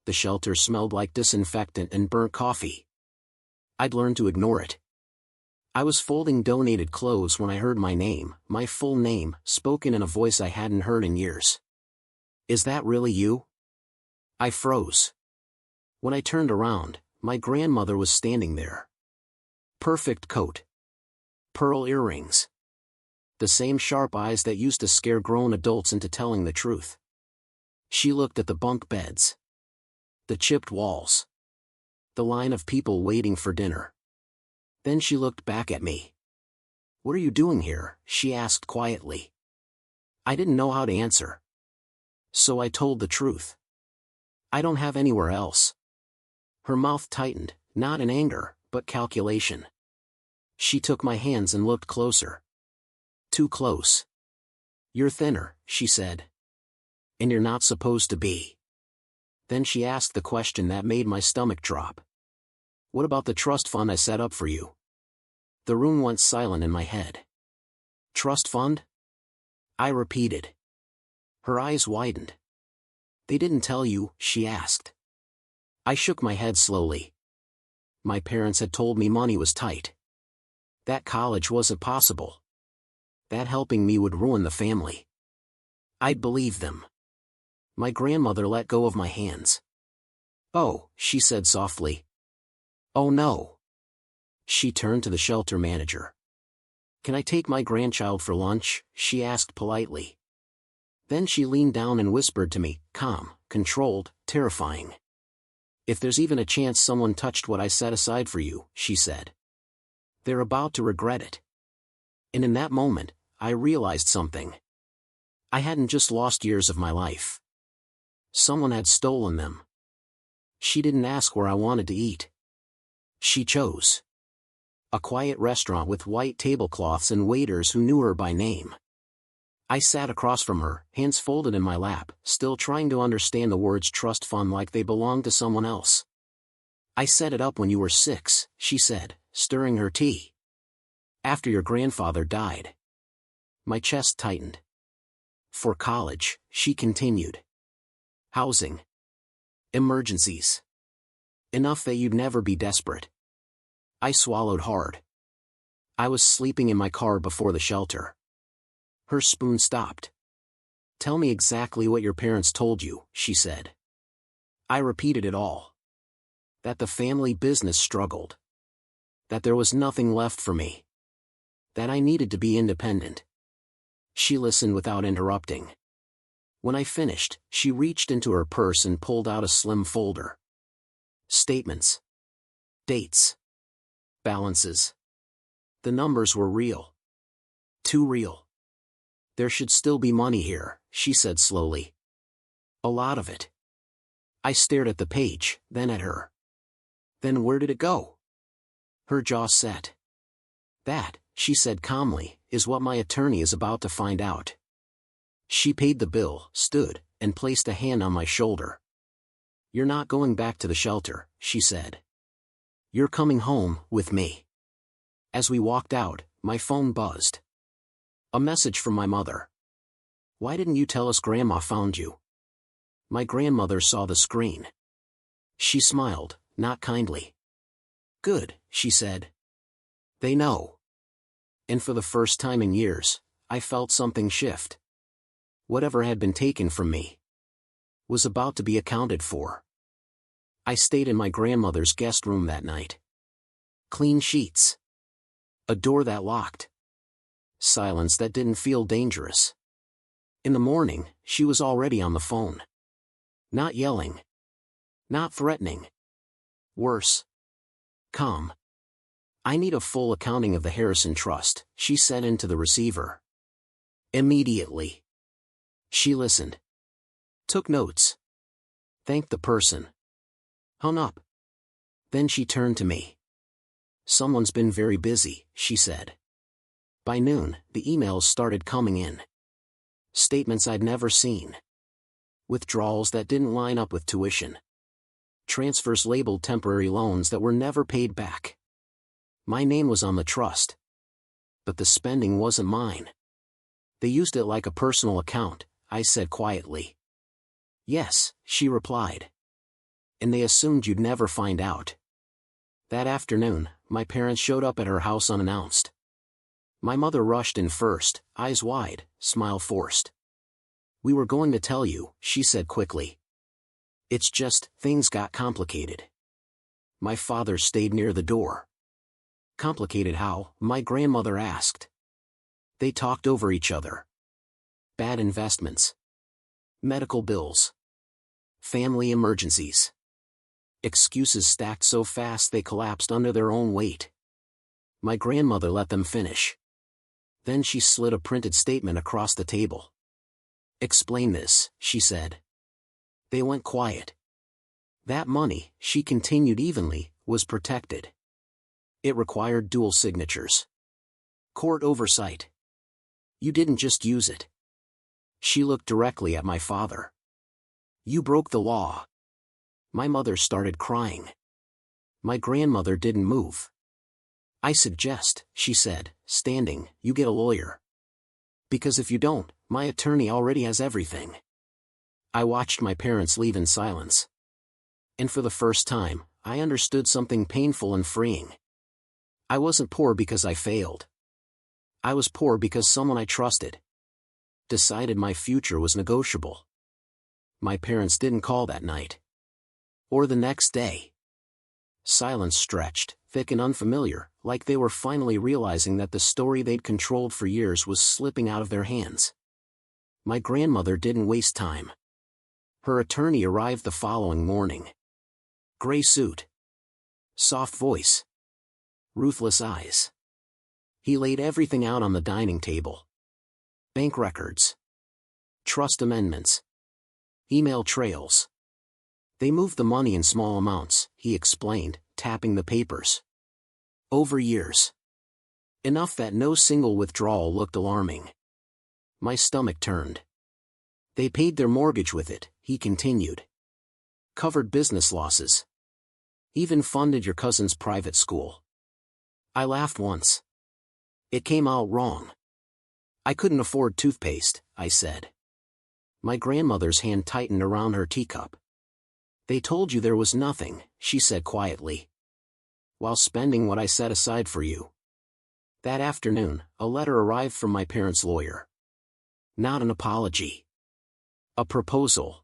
The shelter smelled like disinfectant and burnt coffee. I'd learned to ignore it. I was folding donated clothes when I heard my name, my full name, spoken in a voice I hadn't heard in years. "Is that really you?" I froze. When I turned around, my grandmother was standing there. Perfect coat. Pearl earrings. The same sharp eyes that used to scare grown adults into telling the truth. She looked at the bunk beds. The chipped walls. The line of people waiting for dinner. Then she looked back at me. "What are you doing here?" she asked quietly. I didn't know how to answer. So I told the truth. "I don't have anywhere else." Her mouth tightened, not in anger, but calculation. She took my hands and looked closer. Too close. "You're thinner," she said. "And you're not supposed to be." Then she asked the question that made my stomach drop. "What about the trust fund I set up for you?" The room went silent in my head. "Trust fund?" I repeated. Her eyes widened. "They didn't tell you?" she asked. I shook my head slowly. My parents had told me money was tight. That college wasn't possible. That helping me would ruin the family. I'd believe them. My grandmother let go of my hands. "Oh," she said softly. "Oh no." She turned to the shelter manager. "Can I take my grandchild for lunch?" she asked politely. Then she leaned down and whispered to me, calm, controlled, terrifying. "If there's even a chance someone touched what I set aside for you," she said, "they're about to regret it." And in that moment, I realized something. I hadn't just lost years of my life. Someone had stolen them. She didn't ask where I wanted to eat. She chose. A quiet restaurant with white tablecloths and waiters who knew her by name. I sat across from her, hands folded in my lap, still trying to understand the words trust fund like they belonged to someone else. "I set it up when you were 6, she said, stirring her tea. "After your grandfather died." My chest tightened. "For college," she continued. "Housing. Emergencies. Enough that you'd never be desperate." I swallowed hard. I was sleeping in my car before the shelter. Her spoon stopped. "Tell me exactly what your parents told you," she said. I repeated it all. That the family business struggled. That there was nothing left for me. That I needed to be independent. She listened without interrupting. When I finished, she reached into her purse and pulled out a slim folder. Statements. Dates. Balances. The numbers were real. Too real. "There should still be money here," she said slowly. "A lot of it." I stared at the page, then at her. "Then where did it go?" Her jaw set. "That," she said calmly, "is what my attorney is about to find out." She paid the bill, stood, and placed a hand on my shoulder. "You're not going back to the shelter," she said. "You're coming home, with me." As we walked out, my phone buzzed. A message from my mother. "Why didn't you tell us Grandma found you?" My grandmother saw the screen. She smiled, not kindly. "Good," she said. "They know." And for the first time in years, I felt something shift. Whatever had been taken from me was about to be accounted for. I stayed in my grandmother's guest room that night. Clean sheets. A door that locked. Silence that didn't feel dangerous. In the morning, she was already on the phone. Not yelling. Not threatening. Worse. Calm. "I need a full accounting of the Harrison Trust," she said into the receiver. Immediately. She listened. Took notes. Thanked the person. Hung up. Then she turned to me. "Someone's been very busy," she said. By noon, the emails started coming in. Statements I'd never seen. Withdrawals that didn't line up with tuition. Transfers labeled temporary loans that were never paid back. My name was on the trust. But the spending wasn't mine. "They used it like a personal account," I said quietly. "Yes," she replied. and they assumed you'd never find out. That afternoon, my parents showed up at her house unannounced. My mother rushed in first, eyes wide, smile forced. "We were going to tell you," she said quickly. "It's just, things got complicated." My father stayed near the door. "Complicated how?" my grandmother asked. They talked over each other. Bad investments. Medical bills. Family emergencies. Excuses stacked so fast they collapsed under their own weight. My grandmother let them finish. Then she slid a printed statement across the table. "Explain this," she said. They went quiet. That money, she continued evenly, was protected. It required dual signatures. Court oversight. You didn't just use it. She looked directly at my father. You broke the law. My mother started crying. My grandmother didn't move. "I suggest," she said, standing, "you get a lawyer. Because if you don't, my attorney already has everything." I watched my parents leave in silence. And for the first time, I understood something painful and freeing. I wasn't poor because I failed. I was poor because someone I trusted decided my future was negotiable. My parents didn't call that night. Or the next day. Silence stretched, thick and unfamiliar, like they were finally realizing that the story they'd controlled for years was slipping out of their hands. My grandmother didn't waste time. Her attorney arrived the following morning. Gray suit. Soft voice. Ruthless eyes. He laid everything out on the dining table. Bank records. Trust amendments. Email trails. They moved the money in small amounts, he explained, tapping the papers. Over years. Enough that no single withdrawal looked alarming. My stomach turned. They paid their mortgage with it, he continued. Covered business losses. Even funded your cousin's private school. I laughed once. It came out wrong. I couldn't afford toothpaste, I said. My grandmother's hand tightened around her teacup. They told you there was nothing, she said quietly. While spending what I set aside for you. That afternoon, a letter arrived from my parents' lawyer. Not an apology. A proposal.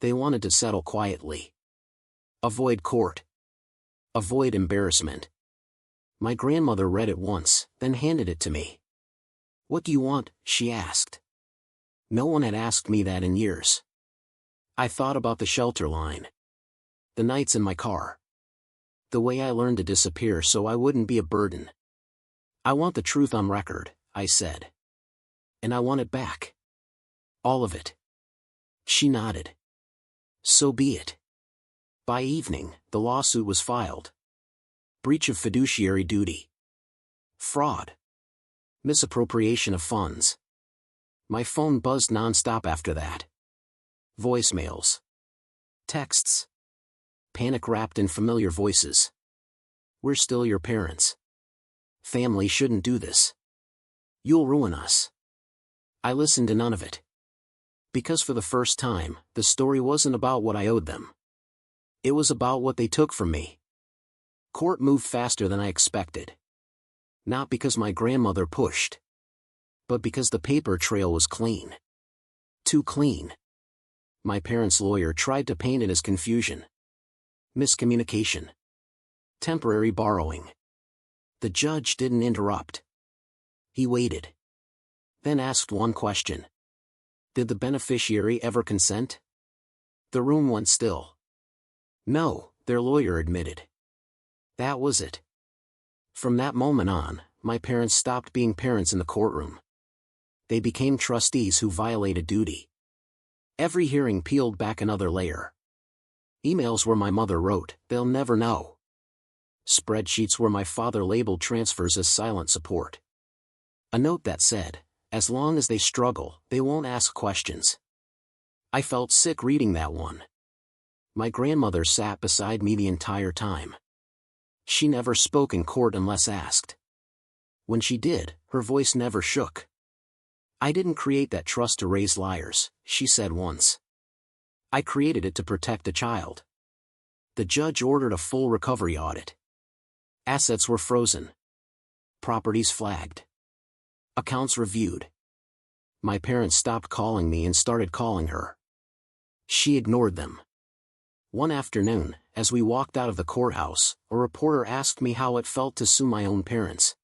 They wanted to settle quietly. Avoid court. Avoid embarrassment. My grandmother read it once, then handed it to me. What do you want? She asked. No one had asked me that in years. I thought about the shelter line. The nights in my car. The way I learned to disappear so I wouldn't be a burden. I want the truth on record, I said. And I want it back. All of it. She nodded. So be it. By evening, the lawsuit was filed. Breach of fiduciary duty. Fraud. Misappropriation of funds. My phone buzzed nonstop after that. Voicemails. Texts. Panic wrapped in familiar voices. We're still your parents. Family shouldn't do this. You'll ruin us. I listened to none of it. Because for the first time, the story wasn't about what I owed them. It was about what they took from me. Court moved faster than I expected. Not because my grandmother pushed. But because the paper trail was clean. Too clean. My parents' lawyer tried to paint it as confusion. Miscommunication. Temporary borrowing. The judge didn't interrupt. He waited. Then asked one question. Did the beneficiary ever consent? The room went still. No, their lawyer admitted. That was it. From that moment on, my parents stopped being parents in the courtroom. They became trustees who violated duty. Every hearing peeled back another layer. Emails where my mother wrote, "They'll never know." Spreadsheets where my father labeled transfers as silent support. A note that said, "As long as they struggle, they won't ask questions." I felt sick reading that one. My grandmother sat beside me the entire time. She never spoke in court unless asked. When she did, her voice never shook. I didn't create that trust to raise liars, she said once. I created it to protect a child. The judge ordered a full recovery audit. Assets were frozen. Properties flagged. Accounts reviewed. My parents stopped calling me and started calling her. She ignored them. One afternoon, as we walked out of the courthouse, a reporter asked me how it felt to sue my own parents.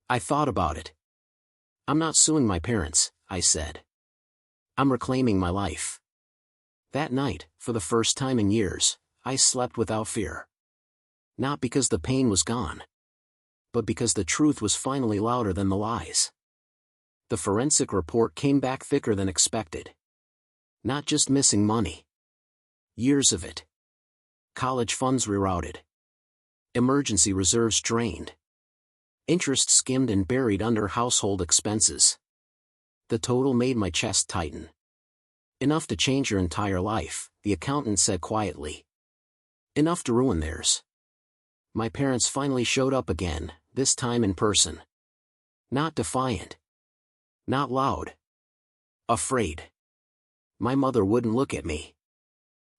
I thought about it. I'm not suing my parents, I said. I'm reclaiming my life. That night, for the first time in years, I slept without fear. Not because the pain was gone, but because the truth was finally louder than the lies. The forensic report came back thicker than expected. Not just missing money. Years of it. College funds rerouted. Emergency reserves drained. Interest skimmed and buried under household expenses. The total made my chest tighten. Enough to change your entire life, the accountant said quietly. Enough to ruin theirs. My parents finally showed up again, this time in person. Not defiant. Not loud. Afraid. My mother wouldn't look at me.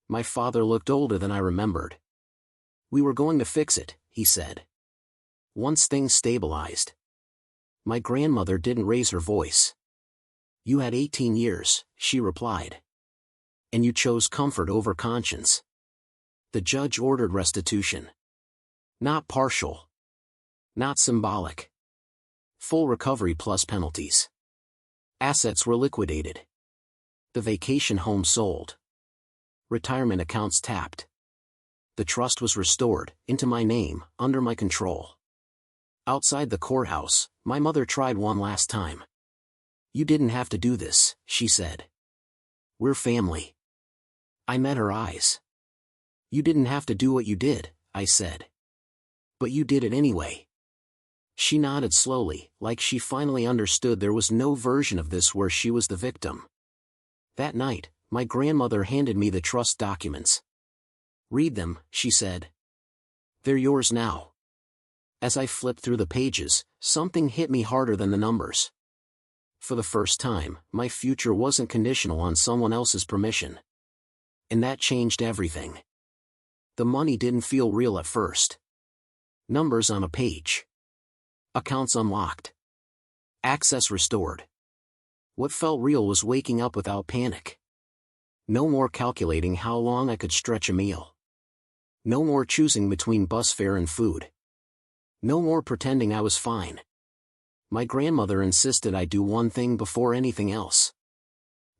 My father looked older than I remembered. We were going to fix it, he said. Once things stabilized. My grandmother didn't raise her voice. You had 18 years, she replied. And you chose comfort over conscience. The judge ordered restitution. Not partial. Not symbolic. Full recovery plus penalties. Assets were liquidated. The vacation home sold. Retirement accounts tapped. The trust was restored, into my name, under my control. Outside the courthouse, my mother tried one last time. You didn't have to do this, she said. We're family. I met her eyes. You didn't have to do what you did, I said. But you did it anyway. She nodded slowly, like she finally understood there was no version of this where she was the victim. That night, my grandmother handed me the trust documents. Read them, she said. They're yours now. As I flipped through the pages, something hit me harder than the numbers. For the first time, my future wasn't conditional on someone else's permission. And that changed everything. The money didn't feel real at first. Numbers on a page. Accounts unlocked. Access restored. What felt real was waking up without panic. No more calculating how long I could stretch a meal. No more choosing between bus fare and food. No more pretending I was fine. My grandmother insisted I do one thing before anything else.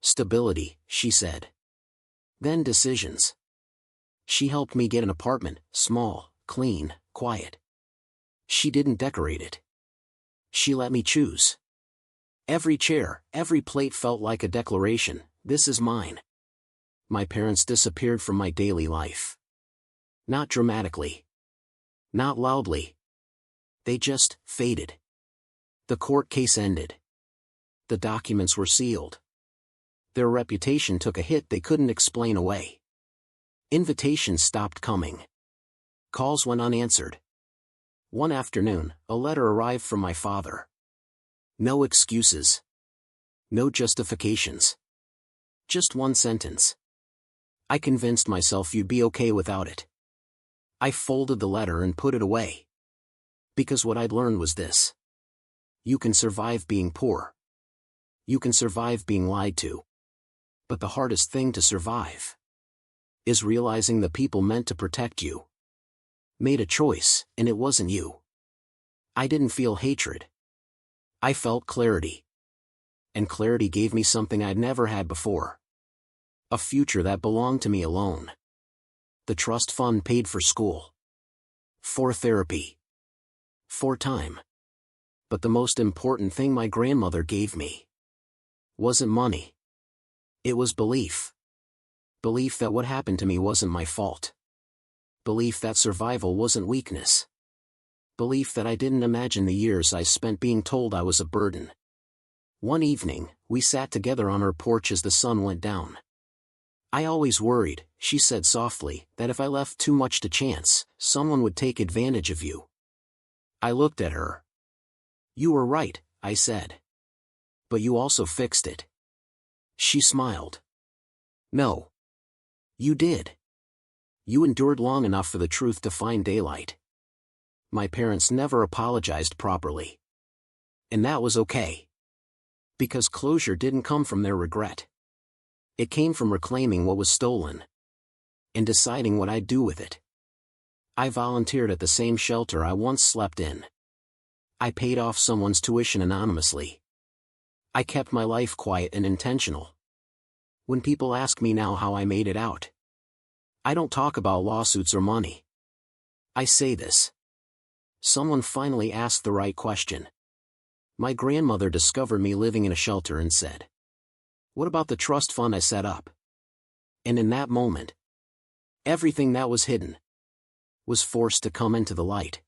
Stability, she said. Then decisions. She helped me get an apartment, small, clean, quiet. She didn't decorate it. She let me choose. Every chair, every plate felt like a declaration, this is mine. My parents disappeared from my daily life. Not dramatically. Not loudly. They just faded. The court case ended. The documents were sealed. Their reputation took a hit they couldn't explain away. Invitations stopped coming. Calls went unanswered. One afternoon, a letter arrived from my father. No excuses. No justifications. Just one sentence. I convinced myself you'd be okay without it. I folded the letter and put it away. Because what I'd learned was this. You can survive being poor. You can survive being lied to. But the hardest thing to survive is realizing the people meant to protect you made a choice, and it wasn't you. I didn't feel hatred. I felt clarity. And clarity gave me something I'd never had before. A future that belonged to me alone. The trust fund paid for school. For therapy. For time. But the most important thing my grandmother gave me wasn't money. It was belief. Belief that what happened to me wasn't my fault. Belief that survival wasn't weakness. Belief that I didn't imagine the years I spent being told I was a burden. One evening, we sat together on her porch as the sun went down. I always worried, she said softly, that if I left too much to chance, someone would take advantage of you. I looked at her. You were right, I said. But you also fixed it. She smiled. No. You did. You endured long enough for the truth to find daylight. My parents never apologized properly. And that was okay. Because closure didn't come from their regret. It came from reclaiming what was stolen. And deciding what I'd do with it. I volunteered at the same shelter I once slept in. I paid off someone's tuition anonymously. I kept my life quiet and intentional. When people ask me now how I made it out, I don't talk about lawsuits or money. I say this. Someone finally asked the right question. My grandmother discovered me living in a shelter and said, "What about the trust fund I set up?" And in that moment, everything that was hidden was forced to come into the light.